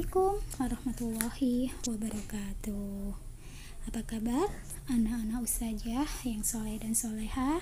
Assalamualaikum warahmatullahi wabarakatuh. Apa kabar anak-anak ustazah yang soleh dan soleha?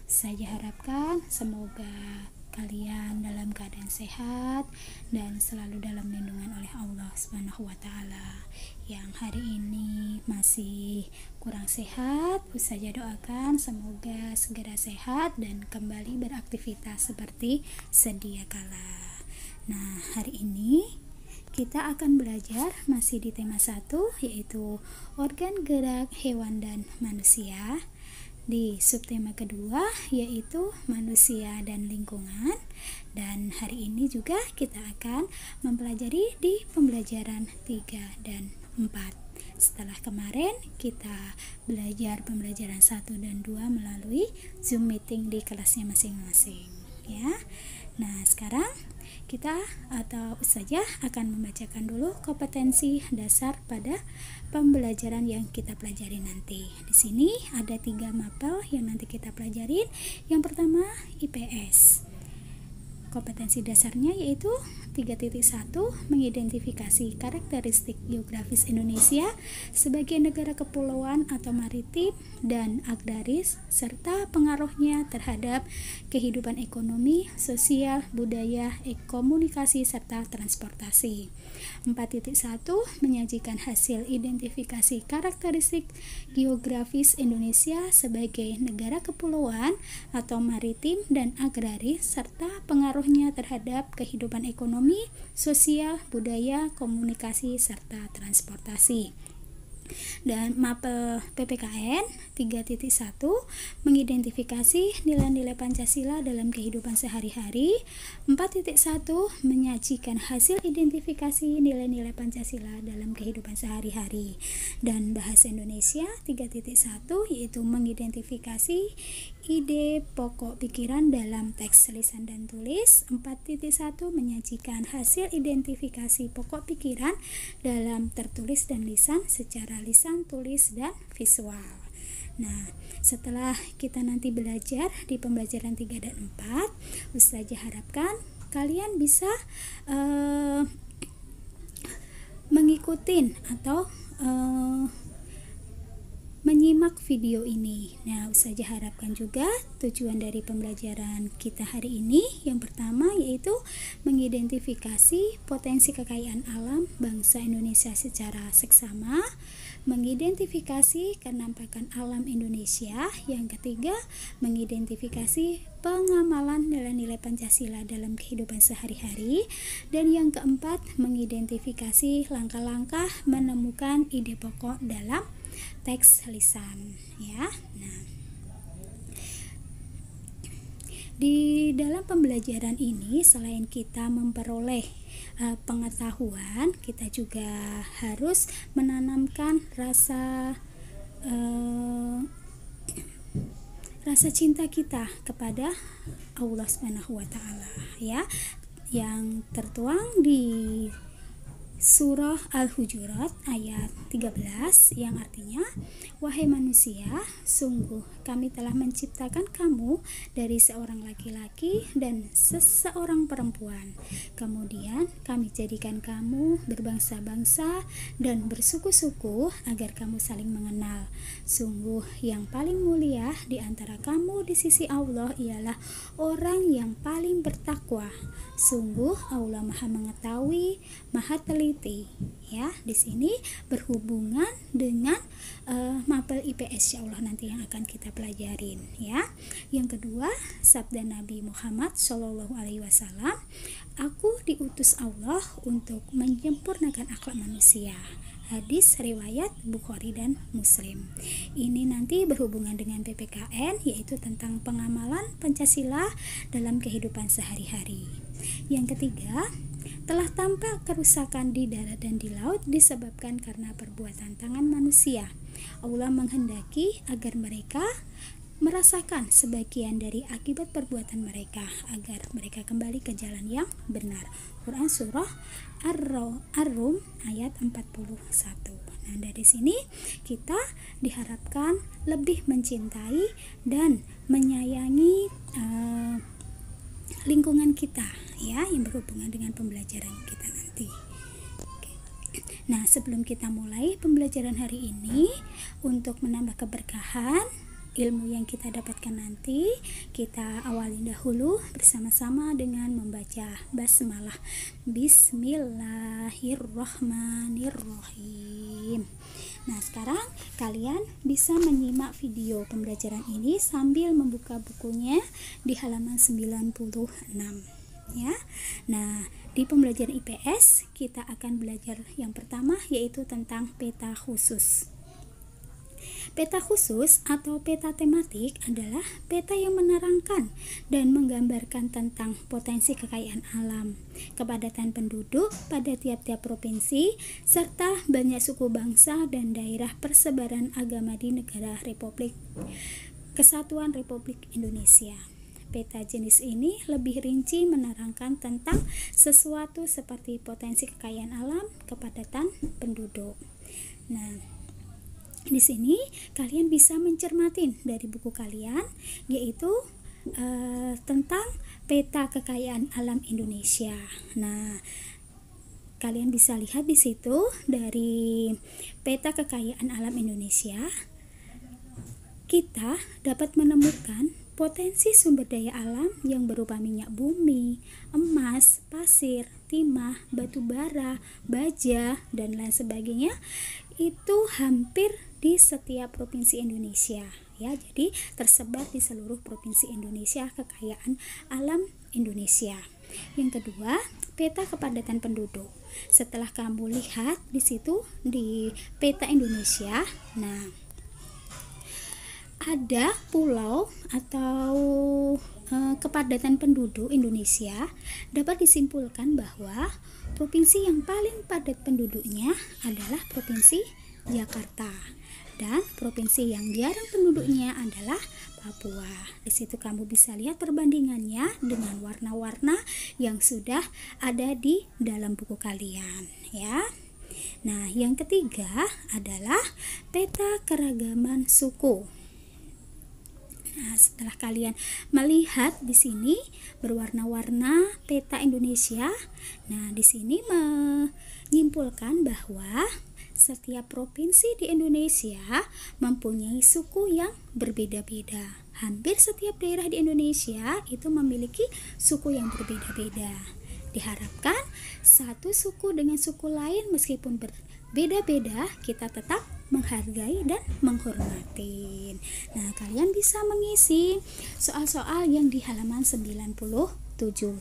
Saya harapkan semoga kalian dalam keadaan sehat dan selalu dalam lindungan oleh Allah Subhanahu wa taala. Yang hari ini masih kurang sehat, ustazah doakan semoga segera sehat dan kembali beraktivitas seperti sedia kala. Nah, hari ini kita akan belajar masih di tema 1, yaitu organ gerak hewan dan manusia. Di subtema kedua yaitu manusia dan lingkungan. Dan hari ini juga kita akan mempelajari di pembelajaran 3 dan 4. Setelah kemarin kita belajar pembelajaran 1 dan 2 melalui Zoom meeting di kelasnya masing-masing, ya. Nah, sekarang kita atau ustazah akan membacakan dulu kompetensi dasar pada pembelajaran yang kita pelajari nanti. Di sini ada 3 mapel yang nanti kita pelajarin. Yang pertama IPS. Kompetensi dasarnya yaitu 3.1 mengidentifikasi karakteristik geografis Indonesia sebagai negara kepulauan atau maritim dan agraris serta pengaruhnya terhadap kehidupan ekonomi, sosial, budaya, komunikasi serta transportasi. 4.1 menyajikan hasil identifikasi karakteristik geografis Indonesia sebagai negara kepulauan atau maritim dan agraris serta pengaruhnya terhadap kehidupan ekonomi, sosial, budaya, komunikasi serta transportasi. Dan mapel PPKN 3.1 mengidentifikasi nilai-nilai Pancasila dalam kehidupan sehari-hari. 4.1 menyajikan hasil identifikasi nilai-nilai Pancasila dalam kehidupan sehari-hari. Dan bahasa Indonesia 3.1 yaitu mengidentifikasi ide pokok pikiran dalam teks lisan dan tulis. 4.1 menyajikan hasil identifikasi pokok pikiran dalam tertulis dan lisan secara lisan, tulis, dan visual. Nah, setelah kita nanti belajar di pembelajaran 3 dan 4, ustazah harapkan kalian bisa mengikuti atau menyimak video ini. Nah, ustazah harapkan juga tujuan dari pembelajaran kita hari ini yang pertama yaitu mengidentifikasi potensi kekayaan alam bangsa Indonesia secara seksama, mengidentifikasi kenampakan alam Indonesia. Yang ketiga, mengidentifikasi pengamalan nilai-nilai Pancasila dalam kehidupan sehari-hari. Dan yang keempat, mengidentifikasi langkah-langkah menemukan ide pokok dalam teks lisan, ya. Nah, di dalam pembelajaran ini selain kita memperoleh pengetahuan, kita juga harus menanamkan rasa cinta kita kepada Allah Subhanahu wa taala, ya, yang tertuang di Surah Al-Hujurat ayat 13 yang artinya, wahai manusia, sungguh kami telah menciptakan kamu dari seorang laki-laki dan seseorang perempuan. Kemudian kami jadikan kamu berbangsa-bangsa dan bersuku-suku agar kamu saling mengenal. Sungguh yang paling mulia di antara kamu di sisi Allah ialah orang yang paling bertakwa. Sungguh Allah Maha mengetahui, Maha teliti. Ya, di sini berhubungan dengan mapel IPS insyaallah nanti yang akan kita pelajarin, ya. Yang kedua, sabda Nabi Muhammad SAW, aku diutus Allah untuk menyempurnakan akhlak manusia. Hadis riwayat Bukhari dan Muslim. Ini nanti berhubungan dengan PPKN, yaitu tentang pengamalan Pancasila dalam kehidupan sehari-hari. Yang ketiga, telah tampak kerusakan di darat dan di laut disebabkan karena perbuatan tangan manusia. Allah menghendaki agar mereka merasakan sebagian dari akibat perbuatan mereka agar mereka kembali ke jalan yang benar. Quran surah Ar-Rum ayat 41. Nah, dari sini kita diharapkan lebih mencintai dan menyayangi lingkungan kita, ya, yang berhubungan dengan pembelajaran kita nanti. Nah, sebelum kita mulai pembelajaran hari ini, untuk menambah keberkahan ilmu yang kita dapatkan nanti, kita awali dahulu bersama-sama dengan membaca basmalah. Bismillahirrahmanirrahim. Nah, sekarang kalian bisa menyimak video pembelajaran ini sambil membuka bukunya di halaman 96 ya. Nah, di pembelajaran IPS kita akan belajar yang pertama, yaitu tentang peta khusus. Peta khusus atau peta tematik adalah peta yang menerangkan dan menggambarkan tentang potensi kekayaan alam, kepadatan penduduk pada tiap-tiap provinsi, serta banyak suku bangsa dan daerah persebaran agama di negara Republik Kesatuan Republik Indonesia. Peta jenis ini lebih rinci menerangkan tentang sesuatu seperti potensi kekayaan alam, kepadatan penduduk. Nah, di sini kalian bisa mencermatin dari buku kalian, yaitu tentang peta kekayaan alam Indonesia. Nah, kalian bisa lihat di situ dari peta kekayaan alam Indonesia, kita dapat menemukan potensi sumber daya alam yang berupa minyak bumi, emas, pasir, timah, batu bara, baja, dan lain sebagainya. Itu hampir di setiap provinsi Indonesia ya. Jadi tersebar di seluruh provinsi Indonesia kekayaan alam Indonesia. Yang kedua, peta kepadatan penduduk. Setelah kamu lihat di situ di peta Indonesia, nah, ada pulau atau kepadatan penduduk Indonesia, dapat disimpulkan bahwa provinsi yang paling padat penduduknya adalah Provinsi Jakarta, dan provinsi yang jarang penduduknya adalah Papua. Di situ kamu bisa lihat perbandingannya dengan warna-warna yang sudah ada di dalam buku kalian ya. Nah, yang ketiga adalah peta keragaman suku. Nah, setelah kalian melihat di sini berwarna-warna peta Indonesia, nah di sini menyimpulkan bahwa setiap provinsi di Indonesia mempunyai suku yang berbeda-beda. Hampir setiap daerah di Indonesia itu memiliki suku yang berbeda-beda. Diharapkan satu suku dengan suku lain meskipun berbeda-beda, kita tetap menghargai dan menghormati. Nah, kalian bisa mengisi soal-soal yang di halaman 97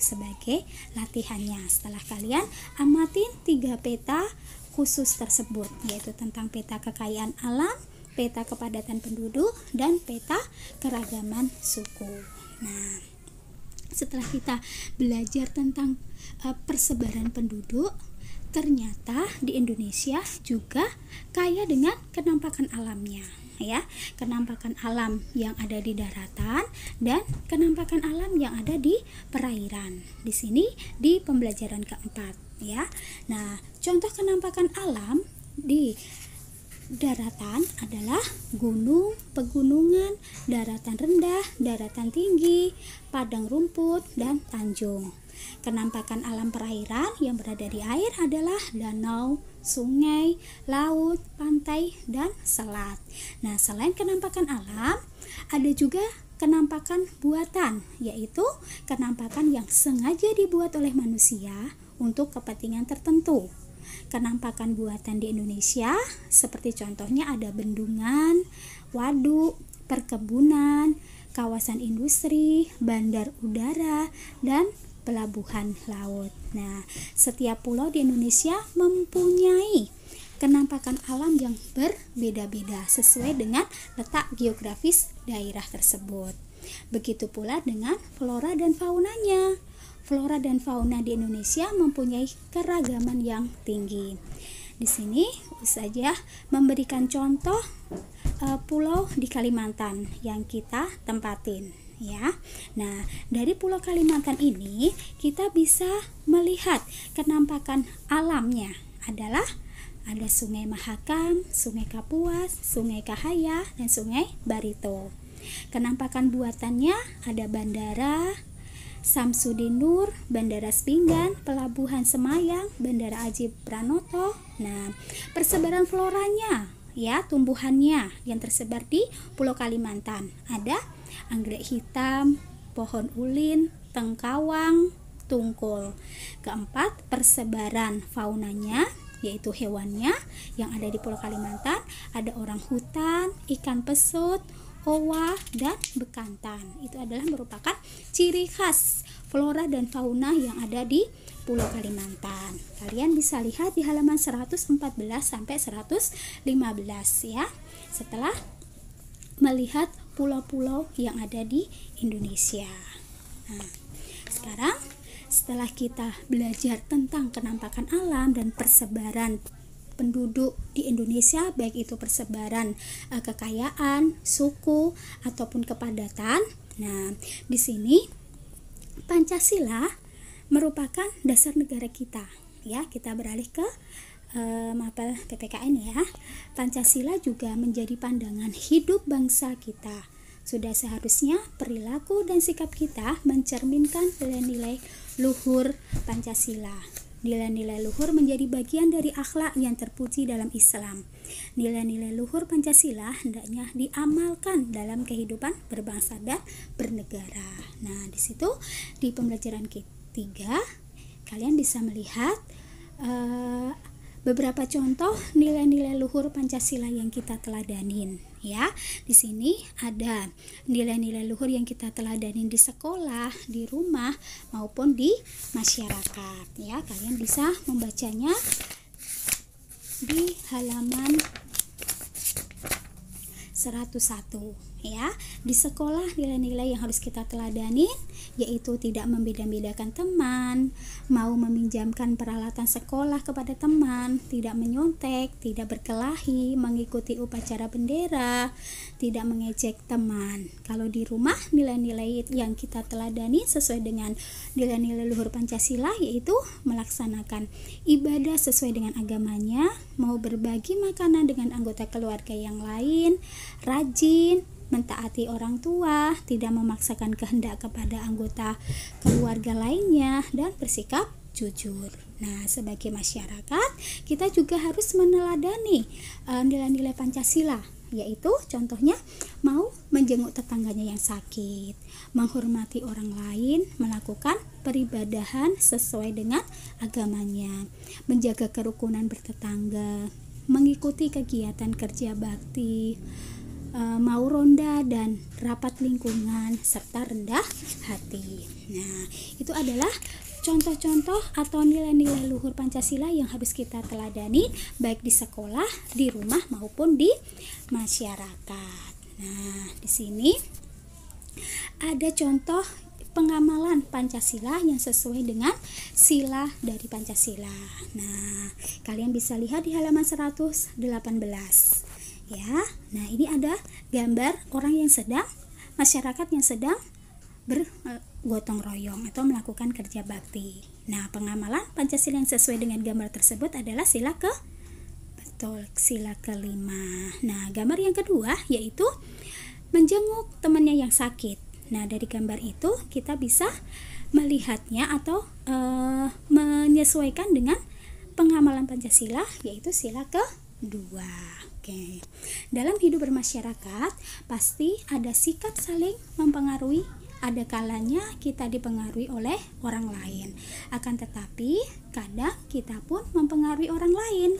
sebagai latihannya. Setelah kalian amatin 3 peta khusus tersebut, yaitu tentang peta kekayaan alam, peta kepadatan penduduk, dan peta keragaman suku. Nah, setelah kita belajar tentang persebaran penduduk, ternyata di Indonesia juga kaya dengan kenampakan alamnya ya. Kenampakan alam yang ada di daratan dan kenampakan alam yang ada di perairan. Di sini di pembelajaran keempat ya. Nah, contoh kenampakan alam di daratan adalah gunung, pegunungan, daratan rendah, daratan tinggi, padang rumput, dan tanjung. Kenampakan alam perairan yang berada di air adalah danau, sungai, laut, pantai, dan selat. Nah, selain kenampakan alam, ada juga kenampakan buatan, yaitu kenampakan yang sengaja dibuat oleh manusia untuk kepentingan tertentu. Kenampakan buatan di Indonesia seperti contohnya ada bendungan, waduk, perkebunan, kawasan industri, bandar udara, dan pelabuhan laut. Nah, setiap pulau di Indonesia mempunyai kenampakan alam yang berbeda-beda sesuai dengan letak geografis daerah tersebut. Begitu pula dengan flora dan faunanya. Flora dan fauna di Indonesia mempunyai keragaman yang tinggi. Di sini Ustazah memberikan contoh pulau di Kalimantan yang kita tempatin ya. Nah, dari Pulau Kalimantan ini kita bisa melihat kenampakan alamnya adalah ada Sungai Mahakam, Sungai Kapuas, Sungai Kahaya, dan Sungai Barito. Kenampakan buatannya ada bandara, Samsudin Nur, Bandara Spinggan, Pelabuhan Semayang, Bandara Aji Pranoto. Nah, persebaran floranya ya, tumbuhannya yang tersebar di Pulau Kalimantan. Ada anggrek hitam, pohon ulin, tengkawang, tungkul. Keempat, persebaran faunanya, yaitu hewannya yang ada di Pulau Kalimantan. Ada orang hutan, ikan pesut, owa, dan bekantan. Itu adalah merupakan ciri khas flora dan fauna yang ada di Pulau Kalimantan. Kalian bisa lihat di halaman 114 sampai 115 ya. Setelah melihat pulau-pulau yang ada di Indonesia. Nah, sekarang setelah kita belajar tentang penampakan alam dan persebaran penduduk di Indonesia, baik itu persebaran kekayaan, suku ataupun kepadatan. Nah, di sini Pancasila merupakan dasar negara kita. Ya, kita beralih ke mapel PPKN ya. Pancasila juga menjadi pandangan hidup bangsa kita. Sudah seharusnya perilaku dan sikap kita mencerminkan nilai-nilai luhur Pancasila. Nilai-nilai luhur menjadi bagian dari akhlak yang terpuji dalam Islam. Nilai-nilai luhur Pancasila hendaknya diamalkan dalam kehidupan berbangsa dan bernegara. Nah, di situ di pembelajaran ketiga kalian bisa melihat beberapa contoh nilai-nilai luhur Pancasila yang kita teladanin ya. Di sini ada nilai-nilai luhur yang kita teladanin di sekolah, di rumah maupun di masyarakat ya. Kalian bisa membacanya di halaman 101 ya. Di sekolah nilai-nilai yang harus kita teladani yaitu tidak membeda-bedakan teman, mau meminjamkan peralatan sekolah kepada teman, tidak menyontek, tidak berkelahi, mengikuti upacara bendera, tidak mengejek teman. Kalau di rumah nilai-nilai yang kita teladani sesuai dengan nilai-nilai luhur Pancasila yaitu melaksanakan ibadah sesuai dengan agamanya, mau berbagi makanan dengan anggota keluarga yang lain, rajin, mentaati orang tua, tidak memaksakan kehendak kepada anggota keluarga lainnya, dan bersikap jujur. Nah, sebagai masyarakat, kita juga harus meneladani nilai-nilai Pancasila, yaitu contohnya mau menjenguk tetangganya yang sakit, menghormati orang lain, melakukan peribadahan sesuai dengan agamanya, menjaga kerukunan bertetangga, mengikuti kegiatan kerja bakti, mau ronda dan rapat lingkungan, serta rendah hati. Nah, itu adalah contoh-contoh atau nilai-nilai luhur Pancasila yang harus kita teladani baik di sekolah, di rumah maupun di masyarakat. Nah, di sini ada contoh pengamalan Pancasila yang sesuai dengan sila dari Pancasila. Nah, kalian bisa lihat di halaman 118 ya. Nah, ini ada gambar orang yang sedang, masyarakat yang sedang bergotong royong atau melakukan kerja bakti. Nah, pengamalan Pancasila yang sesuai dengan gambar tersebut adalah sila kelima. Nah, gambar yang kedua yaitu menjenguk temannya yang sakit. Nah, dari gambar itu kita bisa melihatnya atau menyesuaikan dengan pengamalan Pancasila yaitu sila kedua. Oke. Dalam hidup bermasyarakat pasti ada sikap saling mempengaruhi. Ada kalanya kita dipengaruhi oleh orang lain. Akan tetapi kadang kita pun mempengaruhi orang lain.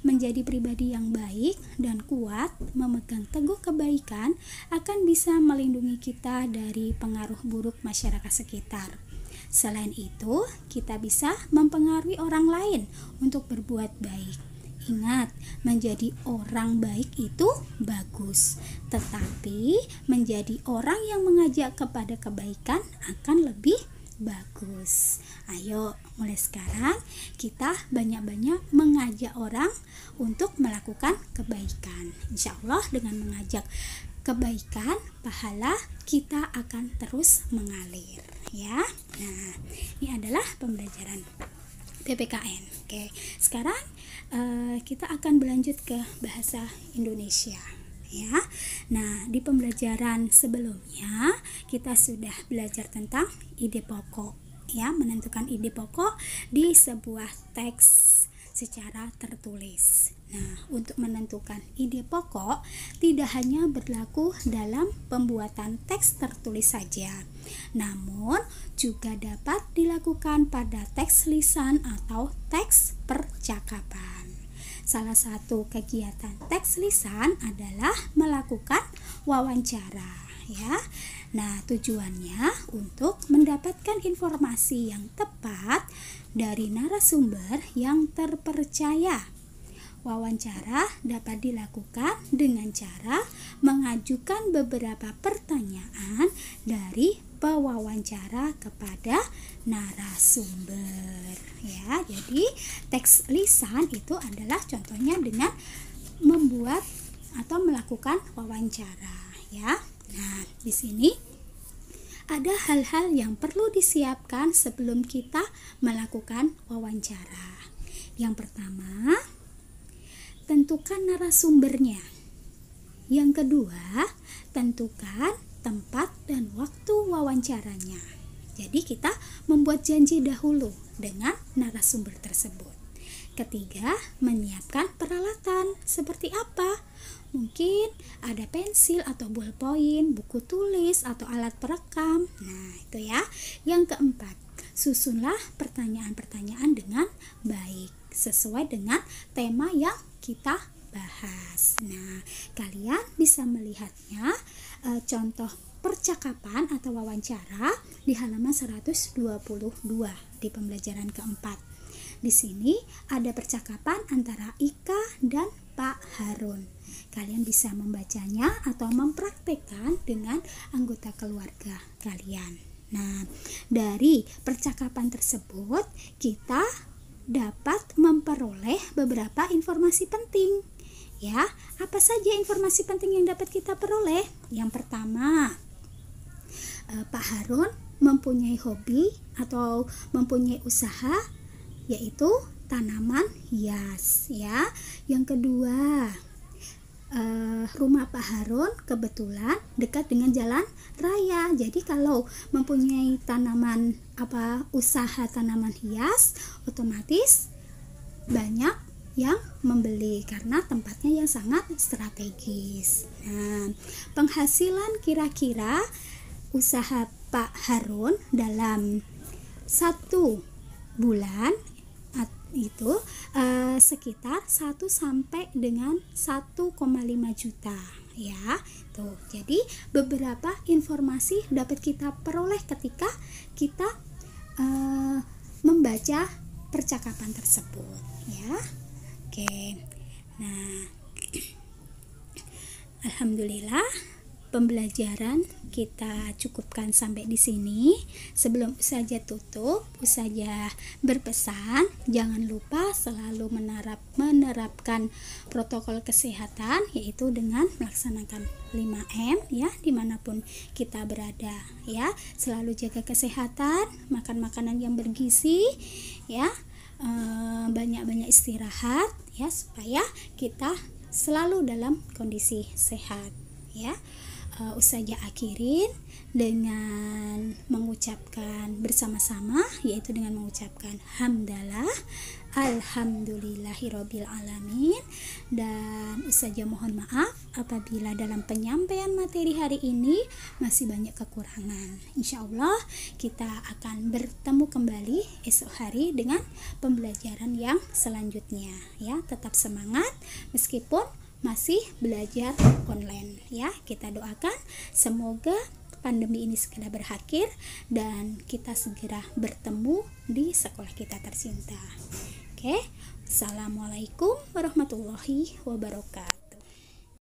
Menjadi pribadi yang baik dan kuat, memegang teguh kebaikan akan bisa melindungi kita dari pengaruh buruk masyarakat sekitar. Selain itu, kita bisa mempengaruhi orang lain untuk berbuat baik. Ingat, menjadi orang baik itu bagus, tetapi menjadi orang yang mengajak kepada kebaikan akan lebih bagus. Ayo, mulai sekarang kita banyak-banyak mengajak orang untuk melakukan kebaikan. Insya Allah dengan mengajak kebaikan, pahala kita akan terus mengalir ya. Nah, ini adalah pembelajaran PPKN. Oke, sekarang kita akan berlanjut ke bahasa Indonesia. ya. Nah, di pembelajaran sebelumnya kita sudah belajar tentang ide pokok, ya, menentukan ide pokok di sebuah teks secara tertulis. Nah, untuk menentukan ide pokok tidak hanya berlaku dalam pembuatan teks tertulis saja, namun juga dapat dilakukan pada teks lisan atau teks percakapan. Salah satu kegiatan teks lisan adalah melakukan wawancara, ya. Nah, tujuannya untuk mendapatkan informasi yang tepat dari narasumber yang terpercaya. Wawancara dapat dilakukan dengan cara mengajukan beberapa pertanyaan dari pewawancara kepada narasumber, ya. Jadi teks lisan itu adalah contohnya dengan membuat atau melakukan wawancara, ya. Nah, di sini ada hal-hal yang perlu disiapkan sebelum kita melakukan wawancara. Yang pertama, tentukan narasumbernya. Yang kedua, tentukan tempat dan waktu wawancaranya. Jadi kita membuat janji dahulu dengan narasumber tersebut. Ketiga, menyiapkan peralatan seperti apa? Mungkin ada pensil atau ballpoint, buku tulis atau alat perekam. Nah, itu ya. Yang keempat, susunlah pertanyaan-pertanyaan dengan baik sesuai dengan tema yang kita bahas. Nah, kalian bisa melihatnya contoh percakapan atau wawancara di halaman 122 di pembelajaran keempat. Di sini ada percakapan antara Ika dan Pak Harun. Kalian bisa membacanya atau mempraktekkan dengan anggota keluarga kalian. Nah, dari percakapan tersebut kita dapat memperoleh beberapa informasi penting. Ya, apa saja informasi penting yang dapat kita peroleh? Yang pertama, Pak Harun mempunyai hobi atau mempunyai usaha yaitu tanaman hias, ya. Yang kedua, rumah Pak Harun kebetulan dekat dengan jalan raya. Jadi kalau mempunyai usaha tanaman hias, otomatis banyak yang membeli karena tempatnya yang sangat strategis. Nah, penghasilan kira-kira usaha Pak Harun dalam 1 bulan itu sekitar 1 sampai dengan 1,5 juta, ya. Tuh, jadi beberapa informasi dapat kita peroleh ketika kita membaca percakapan tersebut, ya. Oke. Nah, alhamdulillah pembelajaran kita cukupkan sampai di sini. Sebelum Ustazah tutup, Ustazah berpesan jangan lupa selalu menerapkan protokol kesehatan, yaitu dengan melaksanakan 5M, ya, dimanapun kita berada, ya. Selalu jaga kesehatan, makan makanan yang bergizi, ya, banyak-banyak istirahat, ya, supaya kita selalu dalam kondisi sehat, ya. Ustazah akhirin dengan mengucapkan bersama-sama, yaitu dengan mengucapkan hamdalah alhamdulillahirabbil alamin. Dan Ustazah mohon maaf apabila dalam penyampaian materi hari ini masih banyak kekurangan. Insyaallah kita akan bertemu kembali esok hari dengan pembelajaran yang selanjutnya, ya. Tetap semangat meskipun masih belajar online, ya. Kita doakan semoga pandemi ini segera berakhir dan kita segera bertemu di sekolah kita tercinta. Oke, assalamualaikum warahmatullahi wabarakatuh.